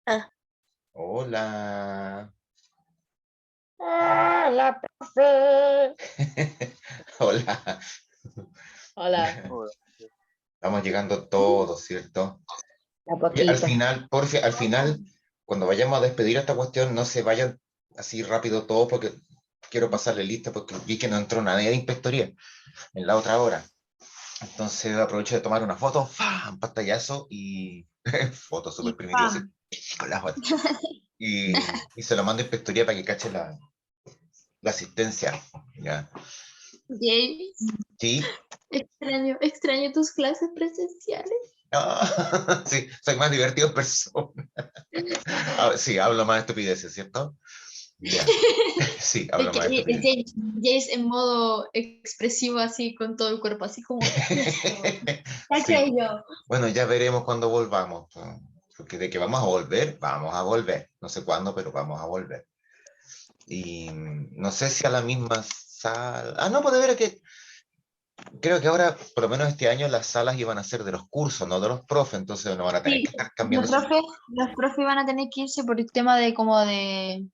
Ah, Hola. la profe. Hola. Hola, Hola. Vamos llegando todos, ¿cierto? a Oye, al poquito. final, porfi, al final, cuando vayamos a despedir esta cuestión, no se vayan así rápido todos porque quiero pasarle lista porque vi que no entró nadie de inspectoría en la otra hora. Entonces aprovecho de tomar una foto, ¡fa! Un pantallazo y foto súper Y primitiva, así, pam. con la foto. Y se lo mando a inspectoría para que cache la asistencia. ¿Ya? James, Sí. extraño tus clases presenciales. Ah, sí, soy más divertido en persona. Ah, sí, hablo más estupideces, ¿cierto? Ya. Sí, Es hablo que más estupideces. James en modo expresivo, así con todo el cuerpo, así como eso. Sí. Aquello. Bueno, ya veremos cuando volvamos. Porque de que vamos a volver. No sé cuándo, pero vamos a volver. Y no sé si a la misma sala. Ah, no, puede ver que creo que ahora, por lo menos este año, las salas iban a ser de los cursos, no de los profes, entonces no van a tener que Sí, estar cambiando sus. los profes van a tener que irse por el tema de como del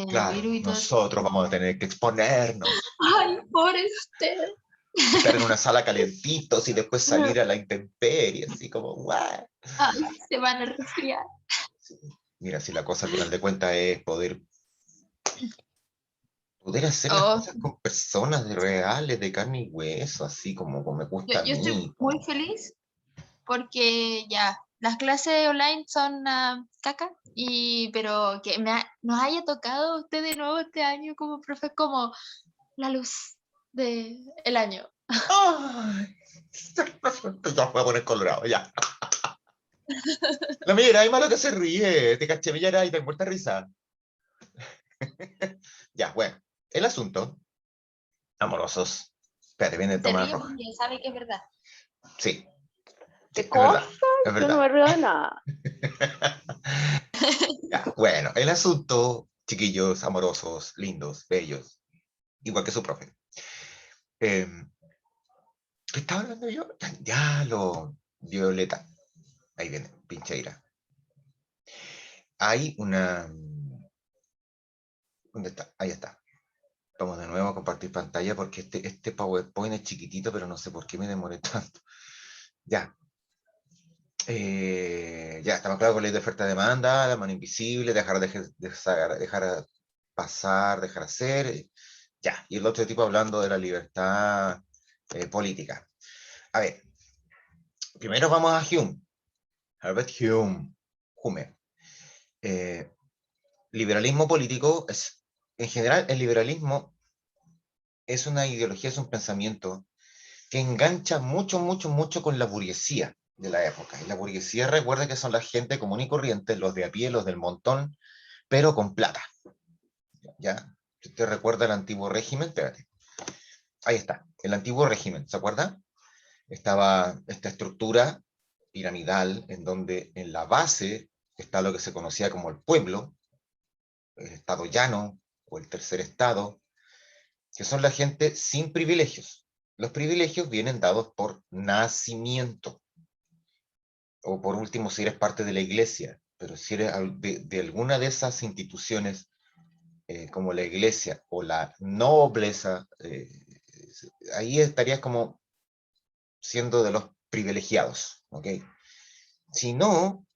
Claro, virus y todo eso. nosotros vamos a tener que exponernos, Ay, pobre usted. estar en una sala calentitos y después salir a la intemperie, así como, ¡guau! Ay, se van a resfriar. Sí. Mira, si la cosa al final de cuentas es poder hacer las Oh, cosas con personas reales, de carne y hueso, así como me gusta a yo estoy mí. muy feliz porque ya, las clases online son una caca, pero que nos haya tocado a usted de nuevo este año como profe, como la luz del año. ¡Ay! Ya voy a poner colorado, ya. La mira, hay malo que se ríe, te caché, Millara, y te muerta risa. Ya, bueno, el asunto, amorosos. Espérate, viene Se toma ríe roja. porque sabe que es verdad. Sí, sí, ¿Qué es verdad, cosa? es Yo no verdad. me río de nada. Ya, bueno, el asunto, chiquillos, amorosos, lindos, bellos, igual que su profe. Eh, ¿Qué estaba hablando yo? Ya, lo Violeta. Ahí viene, Pincheira. Hay una. ¿Dónde está? Ahí está. Vamos de nuevo a compartir pantalla porque este PowerPoint es chiquitito, pero no sé por qué me demoré tanto. Ya. Ya, estamos claros con la ley de oferta-demanda, la mano invisible, dejar pasar, dejar hacer. Ya. Y el otro tipo hablando de la libertad política. A ver, primero vamos a Hume. Herbert Hume. Hume. Eh, Liberalismo político es, en general, el liberalismo es una ideología, es un pensamiento que engancha mucho, mucho, mucho con la burguesía de la época. Y la burguesía recuerda que son la gente común y corriente, los de a pie, los del montón, pero con plata. ¿Ya? Si usted recuerda el antiguo régimen, espérate. Ahí está, el antiguo régimen, ¿se acuerda? Estaba esta estructura piramidal en donde en la base está lo que se conocía como el pueblo, el estado llano o el tercer estado, que son la gente sin privilegios. Los privilegios vienen dados por nacimiento, o por último, si eres parte de la iglesia, pero si eres de alguna de esas instituciones, como la iglesia o la nobleza, ahí estarías como siendo de los privilegiados, ¿ok? Si no,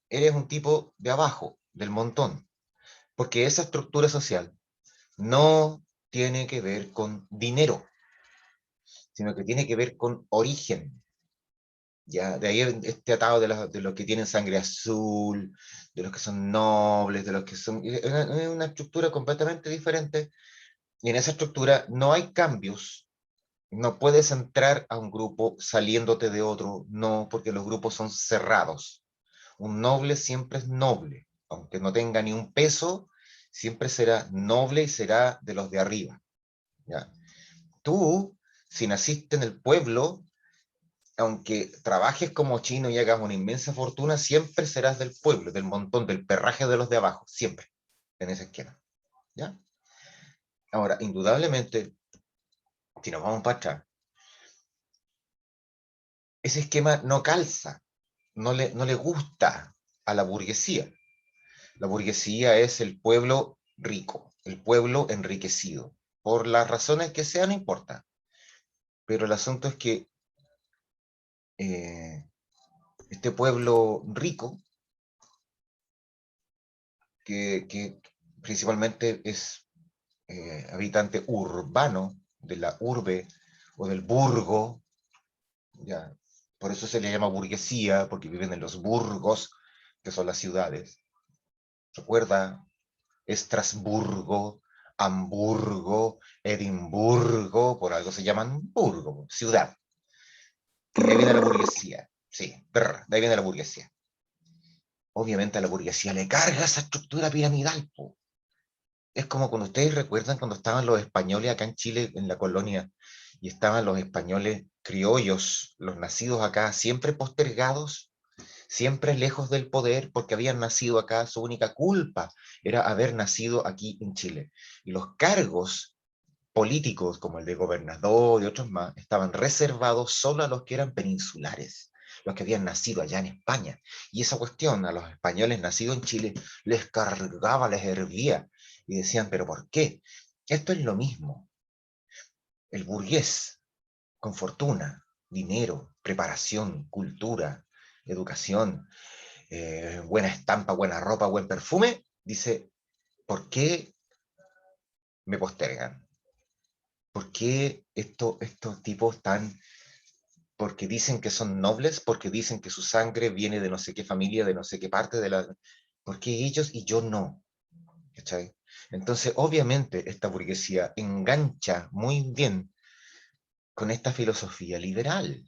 eres un tipo de abajo, del montón, porque esa estructura social no tiene que ver con dinero, sino que tiene que ver con origen. ¿Ya? De ahí este atado de los que tienen sangre azul, de los que son nobles, de los que son. Es una estructura completamente diferente. Y en esa estructura no hay cambios. No puedes entrar a un grupo saliéndote de otro, no, porque los grupos son cerrados. Un noble siempre es noble, aunque no tenga ni un peso, siempre será noble y será de los de arriba. ¿Ya? Tú, si naciste en el pueblo, aunque trabajes como chino y hagas una inmensa fortuna, siempre serás del pueblo, del montón, del perraje de los de abajo, siempre, en ese esquema. ¿Ya? Ahora, indudablemente, si nos vamos para atrás, ese esquema no calza, no le gusta a la burguesía. La burguesía es el pueblo rico, el pueblo enriquecido. Por las razones que sean, no importa. Pero el asunto es que este pueblo rico, que principalmente es habitante urbano, de la urbe o del burgo, ya, por eso se le llama burguesía, porque viven en los burgos, que son las ciudades. Recuerda, Estrasburgo, Hamburgo, Edimburgo, por algo se llaman burgo, ciudad. De ahí viene la burguesía, sí, de ahí viene la burguesía. Obviamente a la burguesía le carga esa estructura piramidal, po. Es como cuando ustedes recuerdan cuando estaban los españoles acá en Chile, en la colonia, y estaban los españoles criollos, los nacidos acá, siempre postergados, siempre lejos del poder, porque habían nacido acá, su única culpa era haber nacido aquí en Chile. Y los cargos políticos, como el de gobernador y otros más, estaban reservados solo a los que eran peninsulares, los que habían nacido allá en España. Y esa cuestión a los españoles nacidos en Chile les cargaba, les hervía, y decían, ¿pero por qué? Esto es lo mismo. El burgués, con fortuna, dinero, preparación, cultura, educación, buena estampa, buena ropa, buen perfume, dice, ¿por qué me postergan? ¿Por qué estos tipos están, porque dicen que son nobles, porque dicen que su sangre viene de no sé qué familia, de no sé qué parte de la... ¿Por qué ellos y yo no? ¿Cachai? Entonces, obviamente, esta burguesía engancha muy bien con esta filosofía liberal.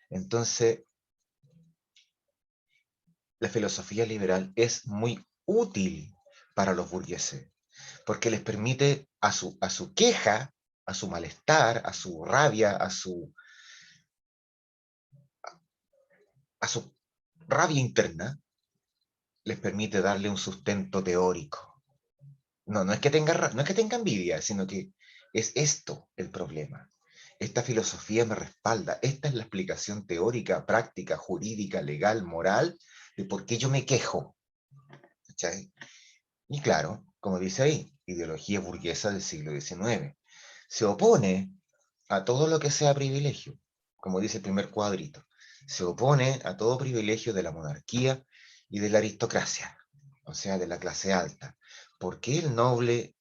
Entonces, la filosofía liberal es muy útil para los burgueses, porque les permite a su queja, a su malestar, a su rabia, a su rabia interna, les permite darle un sustento teórico. No es que no es que tenga envidia, sino que es esto el problema. Esta filosofía me respalda. Esta es la explicación teórica, práctica, jurídica, legal, moral, de por qué yo me quejo. ¿Cachai? Y claro, como dice ahí, ideología burguesa del siglo XIX. Se opone a todo lo que sea privilegio, como dice el primer cuadrito. Se opone a todo privilegio de la monarquía y de la aristocracia, o sea, de la clase alta. ¿Por qué el noble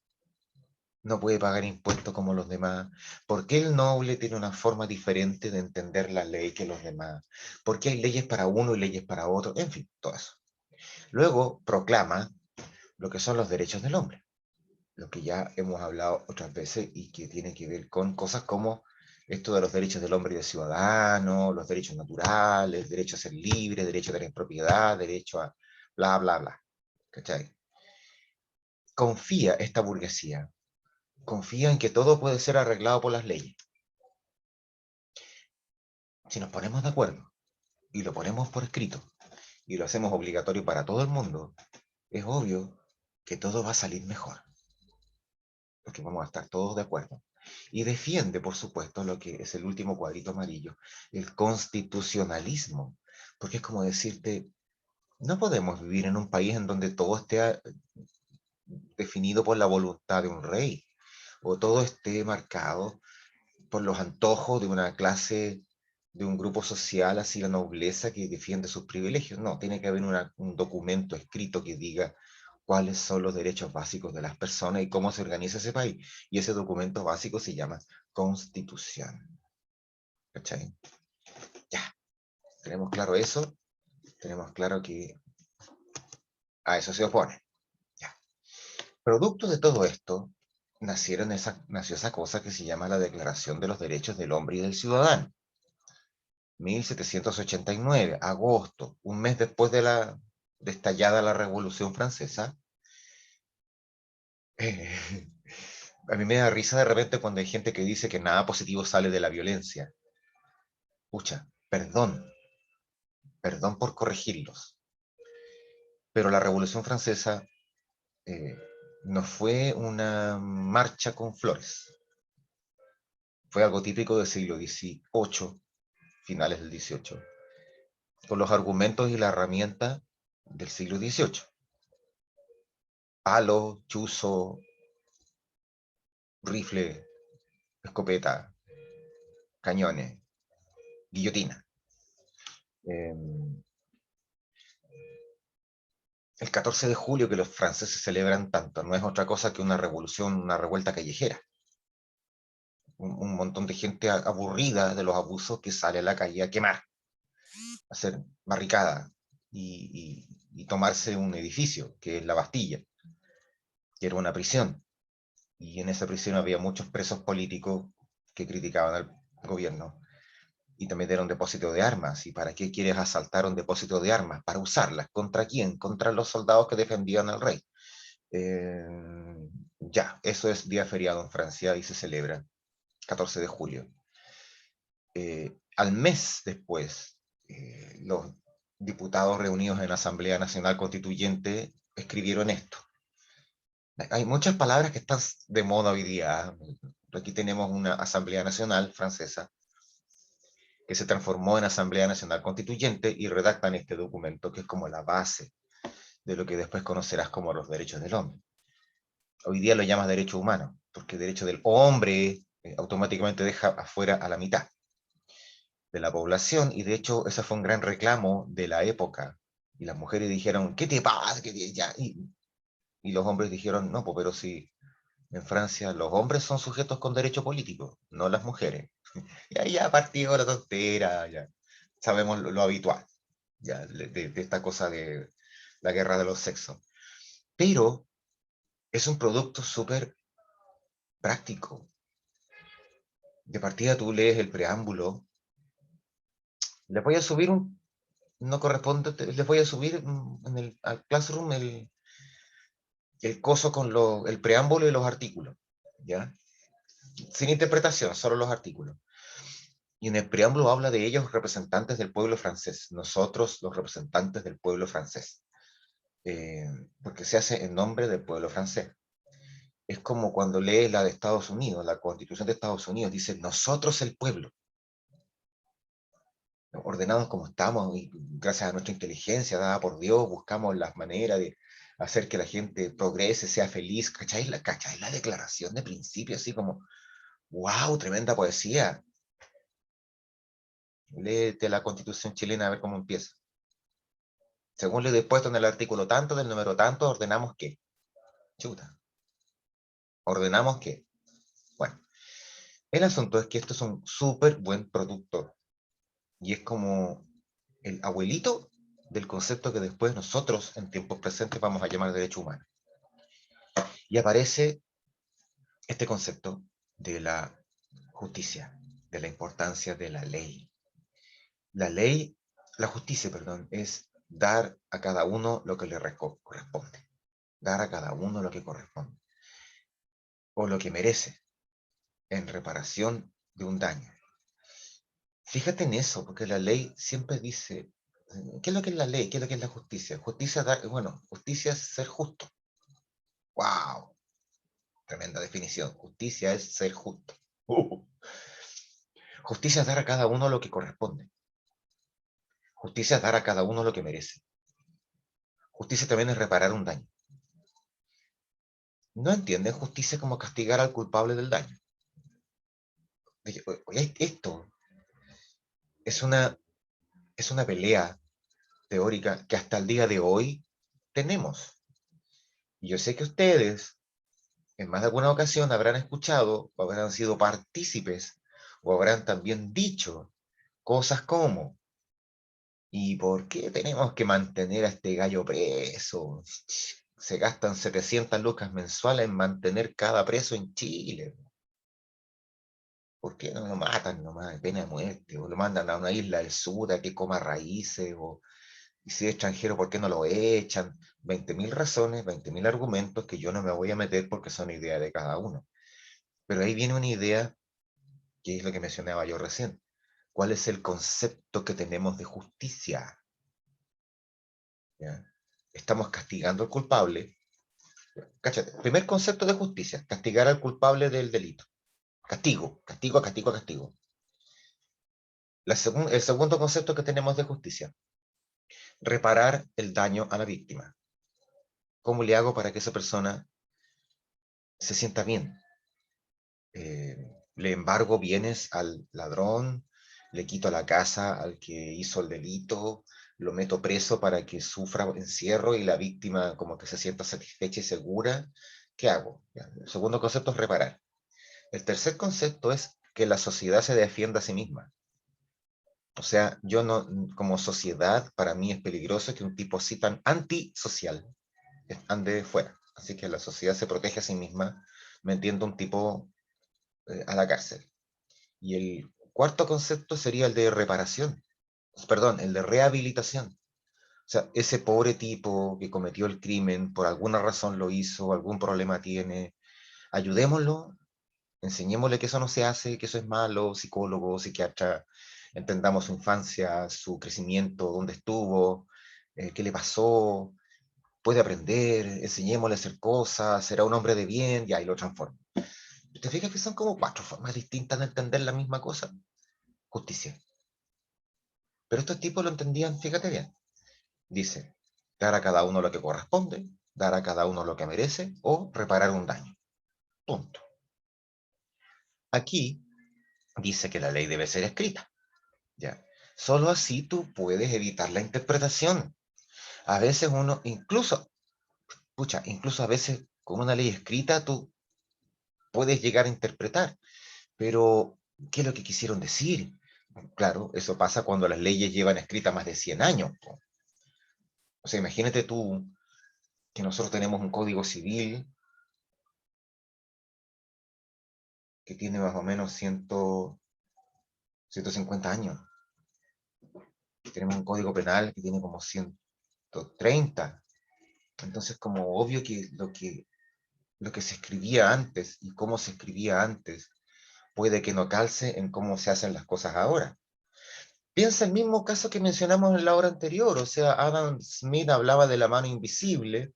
no puede pagar impuestos como los demás? ¿Por qué el noble tiene una forma diferente de entender la ley que los demás? ¿Por qué hay leyes para uno y leyes para otro? En fin, todo eso. Luego proclama lo que son los derechos del hombre, lo que ya hemos hablado otras veces y que tiene que ver con cosas como esto de los derechos del hombre y del ciudadano, los derechos naturales, derecho a ser libre, derecho a tener propiedad, derecho a bla, bla, bla. ¿Cachai? Confía esta burguesía, confía en que todo puede ser arreglado por las leyes. Si nos ponemos de acuerdo y lo ponemos por escrito y lo hacemos obligatorio para todo el mundo, es obvio que todo va a salir mejor, porque vamos a estar todos de acuerdo. Y defiende, por supuesto, lo que es el último cuadrito amarillo, el constitucionalismo, porque es como decirte, no podemos vivir en un país en donde todo esté definido por la voluntad de un rey, o todo esté marcado por los antojos de una clase, de un grupo social, así la nobleza que defiende sus privilegios. No, tiene que haber un documento escrito que diga cuáles son los derechos básicos de las personas y cómo se organiza ese país. Y ese documento básico se llama Constitución. ¿Cachai? Ya, tenemos claro eso, tenemos claro que a eso se opone. Ya. Producto de todo esto, nació esa cosa que se llama la Declaración de los Derechos del Hombre y del Ciudadano. 1789, agosto, un mes después de estallada la Revolución Francesa. A mí me da risa de repente cuando hay gente que dice que nada positivo sale de la violencia. Pucha, perdón por corregirlos, pero la Revolución Francesa eh, no fue una marcha con flores, fue algo típico del siglo XVIII, finales del XVIII, con los argumentos y la herramienta del siglo XVIII. Palo, chuzo, rifle, escopeta, cañones, guillotina. El 14 de julio que los franceses celebran tanto no es otra cosa que una revolución, una revuelta callejera. Un montón de gente aburrida de los abusos que sale a la calle a quemar, a hacer barricada y tomarse un edificio, que es la Bastilla, que era una prisión. Y en esa prisión había muchos presos políticos que criticaban al gobierno. Y también era un depósito de armas. ¿Y para qué quieres asaltar un depósito de armas? Para usarlas. ¿Contra quién? Contra los soldados que defendían al rey. Ya, eso es día feriado en Francia y se celebra 14 de julio. Al mes después, los diputados reunidos en la Asamblea Nacional Constituyente escribieron esto. Hay muchas palabras que están de moda hoy día. Aquí tenemos una Asamblea Nacional francesa que se transformó en Asamblea Nacional Constituyente y redactan este documento que es como la base de lo que después conocerás como los derechos del hombre. Hoy día lo llamas derecho humano, porque derecho del hombre automáticamente deja afuera a la mitad de la población, y de hecho ese fue un gran reclamo de la época, y las mujeres dijeron, ¿qué te pasa? Y los hombres dijeron, no, pues, pero si en Francia los hombres son sujetos con derecho político, no las mujeres. Y ahí ya partió la tontera, ya sabemos lo habitual, ya, de esta cosa de la guerra de los sexos. Pero es un producto súper práctico. De partida tú lees el preámbulo, les voy a subir no corresponde, les voy a subir al Classroom el coso con el preámbulo y los artículos, ¿ya? Sin interpretación, solo los artículos. Y en el preámbulo habla de ellos representantes del pueblo francés, nosotros los representantes del pueblo francés, porque se hace en nombre del pueblo francés. Es como cuando lees la de Estados Unidos, la Constitución de Estados Unidos, dice nosotros el pueblo, ordenados como estamos, y gracias a nuestra inteligencia dada por Dios, buscamos las maneras de hacer que la gente progrese, sea feliz. ¿Cacháis la declaración de principio? Así como, wow, tremenda poesía. Léete la Constitución chilena a ver cómo empieza. Según lo dispuesto en el artículo tanto, del número tanto, ordenamos que. Chuta. Ordenamos que. Bueno, el asunto es que esto es un súper buen producto. Y es como el abuelito del concepto que después nosotros, en tiempos presentes, vamos a llamar derecho humano. Y aparece este concepto de la justicia, de la importancia de la ley. La justicia, perdón, es dar a cada uno lo que le corresponde. Dar a cada uno lo que corresponde. O lo que merece, en reparación de un daño. Fíjate en eso, porque la ley siempre dice, ¿qué es lo que es la ley? ¿Qué es lo que es la justicia? Justicia es ser justo. ¡Wow! Tremenda definición. Justicia es ser justo. Justicia es dar a cada uno lo que corresponde. Justicia es dar a cada uno lo que merece. Justicia también es reparar un daño. No entienden justicia como castigar al culpable del daño. Oye, esto es una pelea teórica que hasta el día de hoy tenemos. Y yo sé que ustedes, en más de alguna ocasión, habrán escuchado o habrán sido partícipes o habrán también dicho cosas como, ¿y por qué tenemos que mantener a este gallo preso? Se gastan 700 lucas mensuales en mantener cada preso en Chile. ¿Por qué no lo matan nomás de pena de muerte? O lo mandan a una isla del sur a que coma raíces, y si es extranjero, ¿por qué no lo echan? 20.000 razones, 20.000 argumentos que yo no me voy a meter porque son ideas de cada uno. Pero ahí viene una idea que es lo que mencionaba yo recién. ¿Cuál es el concepto que tenemos de justicia? ¿Ya? Estamos castigando al culpable. Cáchate, primer concepto de justicia, castigar al culpable del delito. Castigo, castigo, castigo, castigo. El segundo concepto que tenemos de justicia, reparar el daño a la víctima. ¿Cómo le hago para que esa persona se sienta bien? Le embargo bienes al ladrón, le quito la casa al que hizo el delito, lo meto preso para que sufra encierro y la víctima como que se sienta satisfecha y segura. ¿Qué hago? El segundo concepto es reparar. El tercer concepto es que la sociedad se defienda a sí misma. O sea, yo no, como sociedad, para mí es peligroso que un tipo así tan antisocial ande fuera. Así que la sociedad se protege a sí misma, metiendo un tipo a la cárcel. Y el cuarto concepto sería el de reparación, perdón, el de rehabilitación. O sea, ese pobre tipo que cometió el crimen, por alguna razón lo hizo, algún problema tiene, ayudémoslo, enseñémosle que eso no se hace, que eso es malo, psicólogo, psiquiatra, entendamos su infancia, su crecimiento, dónde estuvo, qué le pasó, puede aprender, enseñémosle a hacer cosas, será un hombre de bien, y ahí lo transforma. ¿Te fijas que son como 4 formas distintas de entender la misma cosa? Justicia. Pero estos tipos lo entendían, fíjate bien. Dice, dar a cada uno lo que corresponde, dar a cada uno lo que merece o reparar un daño. Punto. Aquí dice que la ley debe ser escrita. ¿Ya? Solo así tú puedes evitar la interpretación. A veces uno, incluso a veces con una ley escrita tú puedes llegar a interpretar. Pero, ¿qué es lo que quisieron decir? Claro, eso pasa cuando las leyes llevan escritas más de 100 años. O sea, imagínate tú que nosotros tenemos un código civil que tiene más o menos 150 años. Tenemos un código penal que tiene como 130. Entonces, como obvio que lo que se escribía antes y cómo se escribía antes puede que no calce en cómo se hacen las cosas ahora. Piensa el mismo caso que mencionamos en la hora anterior, o sea, Adam Smith hablaba de la mano invisible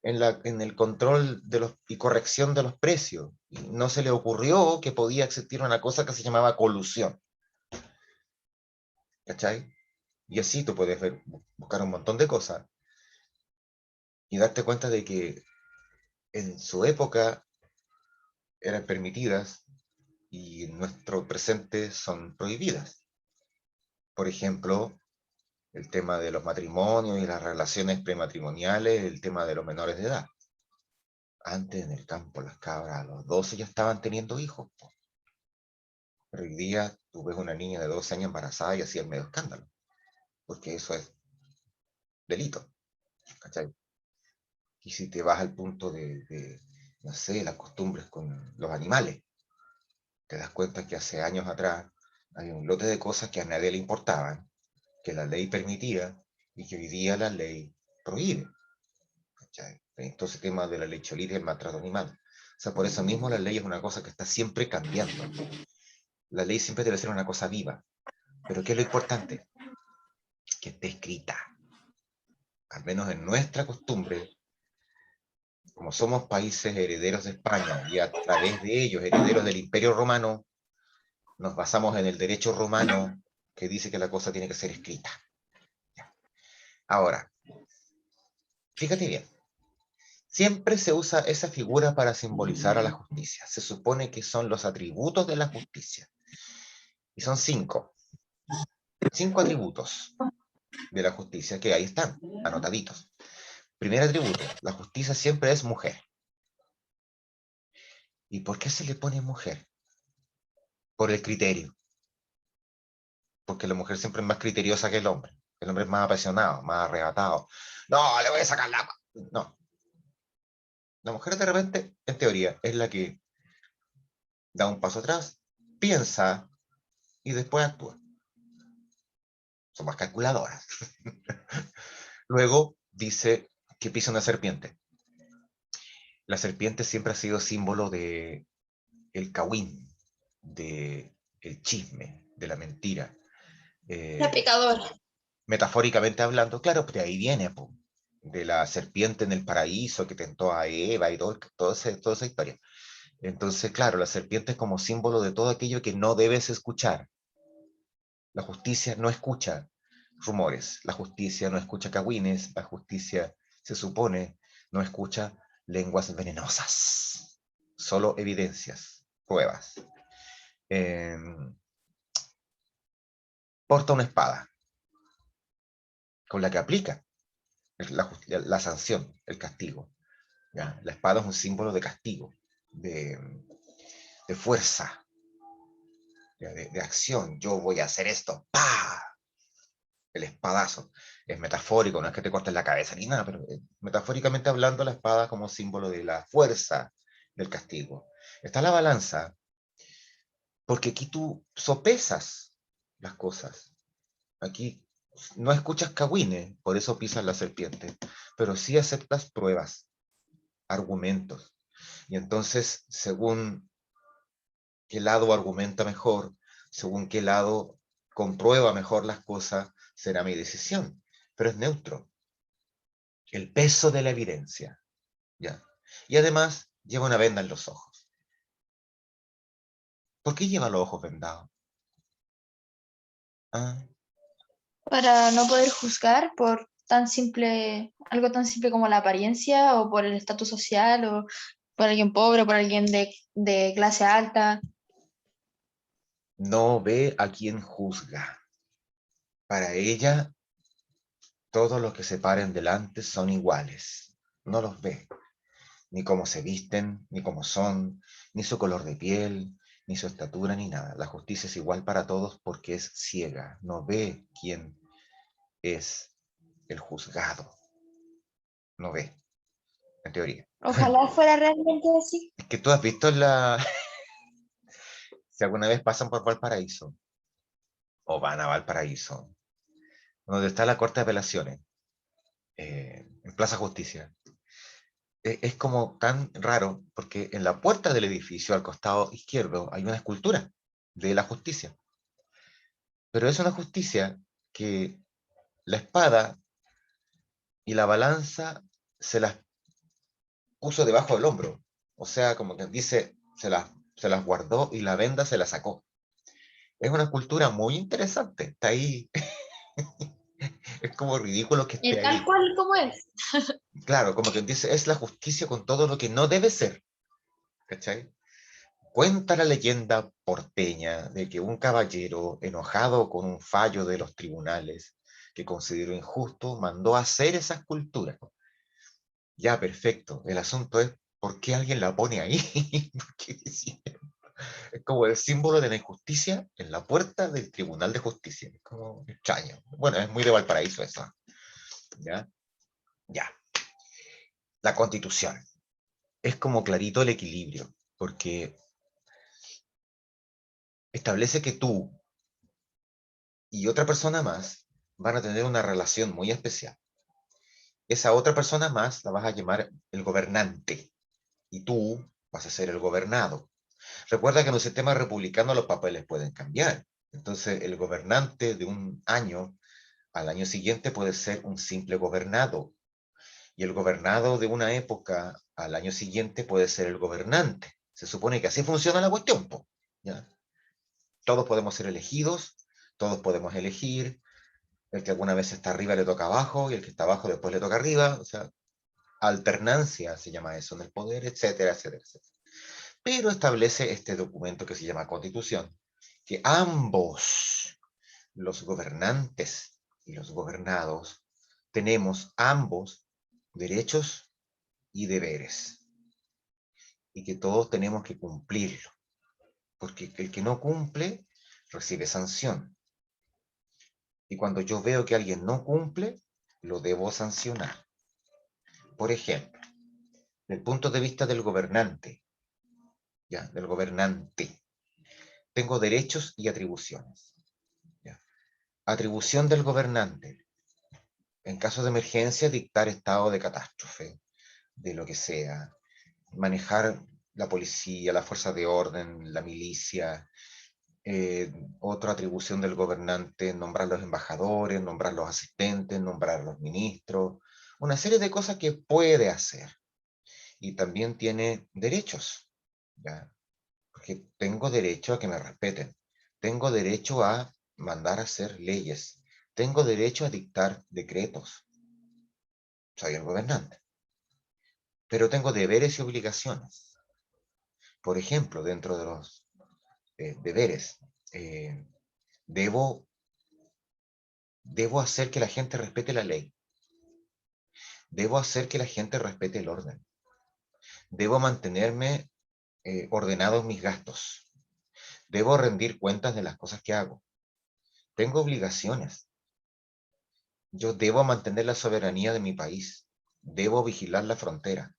en el control y corrección de los precios. Y no se le ocurrió que podía existir una cosa que se llamaba colusión. ¿Cachai? Y así tú puedes buscar un montón de cosas y darte cuenta de que en su época eran permitidas y en nuestro presente son prohibidas. Por ejemplo, el tema de los matrimonios y las relaciones prematrimoniales, el tema de los menores de edad. Antes en el campo las cabras a los 12 ya estaban teniendo hijos. Pero hoy día tú ves una niña de 12 años embarazada y así el medio escándalo. Porque eso es delito. ¿Cachai? Y si te vas al punto no sé, las costumbres con los animales, te das cuenta que hace años atrás hay un lote de cosas que a nadie le importaban, que la ley permitía y que hoy día la ley prohíbe. ¿Cachai? Entonces el tema de la lecholita y el maltrato animal. O sea, por eso mismo la ley es una cosa que está siempre cambiando. La ley siempre debe ser una cosa viva. Pero ¿qué es lo importante? Que esté escrita. Al menos en nuestra costumbre, como somos países herederos de España y a través de ellos herederos del Imperio Romano, nos basamos en el derecho romano que dice que la cosa tiene que ser escrita. Ahora, fíjate bien, siempre se usa esa figura para simbolizar a la justicia. Se supone que son los atributos de la justicia. Y son 5. 5 atributos de la justicia que ahí están, anotaditos. Primer atributo, la justicia siempre es mujer. ¿Y por qué se le pone mujer? Por el criterio. Porque la mujer siempre es más criteriosa que el hombre. El hombre es más apasionado, más arrebatado. No, le voy a sacar la... No. La mujer de repente, en teoría, es la que da un paso atrás, piensa y después actúa. Son más calculadoras. Luego dice que pisa una serpiente. La serpiente siempre ha sido símbolo de el cahüín, de el chisme, de la mentira. La pecadora. Metafóricamente hablando, claro, de ahí viene, po, de la serpiente en el paraíso que tentó a Eva y toda esa historia. Entonces, claro, la serpiente es como símbolo de todo aquello que no debes escuchar. La justicia no escucha. rumores. La justicia no escucha cagüines, la justicia se supone no escucha lenguas venenosas, solo evidencias, pruebas. Porta una espada con la que aplica la sanción, el castigo. ¿Ya? La espada es un símbolo de castigo, de fuerza, de acción. Yo voy a hacer esto, ¡pah! El espadazo. Es metafórico, no es que te cortes la cabeza ni nada, pero metafóricamente hablando, la espada como símbolo de la fuerza del castigo. Está la balanza, porque aquí tú sopesas las cosas. Aquí no escuchas cagüines, por eso pisas la serpiente, pero sí aceptas pruebas, argumentos. Y entonces, según qué lado argumenta mejor, según qué lado comprueba mejor las cosas, será mi decisión. Pero es neutro. El peso de la evidencia. ¿Ya? Y además, lleva una venda en los ojos. ¿Por qué lleva los ojos vendados? ¿Ah? Para no poder juzgar por tan simple, algo tan simple como la apariencia o por el estatus social o por alguien pobre o por alguien de clase alta. No ve a quien juzga. Para ella, todos los que se paren delante son iguales. No los ve. Ni cómo se visten, ni cómo son, ni su color de piel, ni su estatura, ni nada. La justicia es igual para todos porque es ciega. No ve quién es el juzgado. No ve, en teoría. Ojalá fuera realmente así. Es que tú has visto si alguna vez pasan por Valparaíso, o van a Valparaíso, donde está la Corte de Apelaciones, en Plaza Justicia. Es como tan raro, porque en la puerta del edificio, al costado izquierdo, hay una escultura de la justicia. Pero es una justicia que la espada y la balanza se las puso debajo del hombro. O sea, como que dice, se las guardó y la venda se la sacó. Es una escultura muy interesante. Está ahí. Es como ridículo que esté Tal ahí. cual como es. Claro, como que dice, es la justicia con todo lo que no debe ser. ¿Cachai? Cuenta la leyenda porteña de que un caballero, enojado con un fallo de los tribunales que consideró injusto, mandó a hacer esa escultura. Ya, perfecto. El asunto es, ¿por qué alguien la pone ahí? Es como el símbolo de la injusticia en la puerta del Tribunal de Justicia. Es como extraño. Bueno, es muy de Valparaíso eso. ¿Ya? Ya. La Constitución. Es como clarito el equilibrio, porque establece que tú y otra persona más van a tener una relación muy especial. Esa otra persona más la vas a llamar el gobernante y tú vas a ser el gobernado. Recuerda que en un sistema republicano los papeles pueden cambiar. Entonces, el gobernante de un año al año siguiente puede ser un simple gobernado. Y el gobernado de una época al año siguiente puede ser el gobernante. Se supone que así funciona la cuestión, ¿ya? Todos podemos ser elegidos, todos podemos elegir. El que alguna vez está arriba le toca abajo y el que está abajo después le toca arriba. O sea, alternancia se llama eso en el poder, etcétera, etcétera, etcétera. Pero establece este documento que se llama Constitución, que ambos, los gobernantes y los gobernados, tenemos ambos derechos y deberes, y que todos tenemos que cumplirlo, porque el que no cumple recibe sanción. Y cuando yo veo que alguien no cumple, lo debo sancionar. Por ejemplo, desde el punto de vista del gobernante, ya, del gobernante, tengo derechos y atribuciones. ¿Ya? Atribución del gobernante. En caso de emergencia, dictar estado de catástrofe, de lo que sea. Manejar la policía, la fuerza de orden, la milicia. Otra atribución del gobernante, nombrar los embajadores, nombrar los asistentes, nombrar los ministros. Una serie de cosas que puede hacer. Y también tiene derechos. ¿Ya? Porque tengo derecho a que me respeten. Tengo derecho a mandar a hacer leyes. Tengo derecho a dictar decretos. Soy el gobernante. Pero tengo deberes y obligaciones. Por ejemplo, dentro de los deberes, debo hacer que la gente respete la ley. Debo hacer que la gente respete el orden. Debo mantenerme ordenado en mis gastos. Debo rendir cuentas de las cosas que hago. Tengo obligaciones. Yo debo mantener la soberanía de mi país. Debo vigilar la frontera.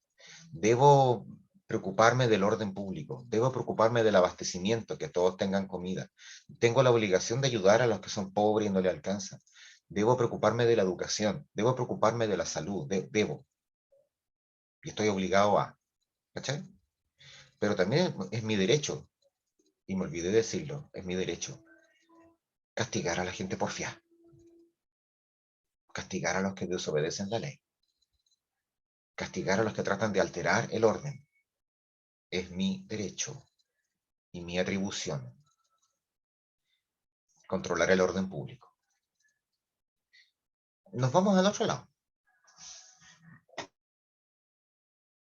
Debo preocuparme del orden público. Debo preocuparme del abastecimiento, que todos tengan comida. Tengo la obligación de ayudar a los que son pobres y no le alcanza. Debo preocuparme de la educación. Debo preocuparme de la salud. Debo. Y estoy obligado a. ¿Cachai? Pero también es mi derecho, y me olvidé decirlo, es mi derecho castigar a la gente porfiada. Castigar a los que desobedecen la ley. Castigar a los que tratan de alterar el orden. Es mi derecho y mi atribución controlar el orden público. Nos vamos al otro lado.